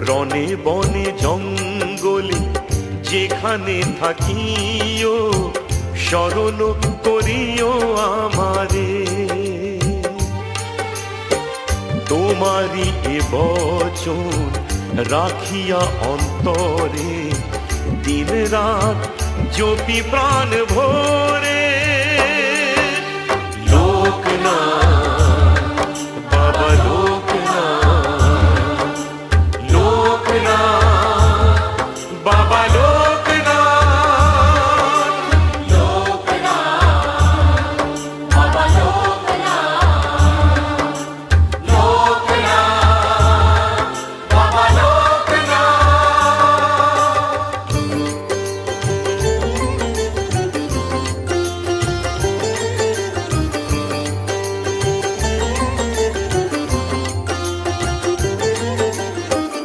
রনে বনে জঙ্গলে যেখানে থাকিও স্মরণ করিও আমারে। তোমারি এ বচন রাখিয়া অন্তরে দিন রাত জপি প্রাণ ভরে। লোকনাথ বাবা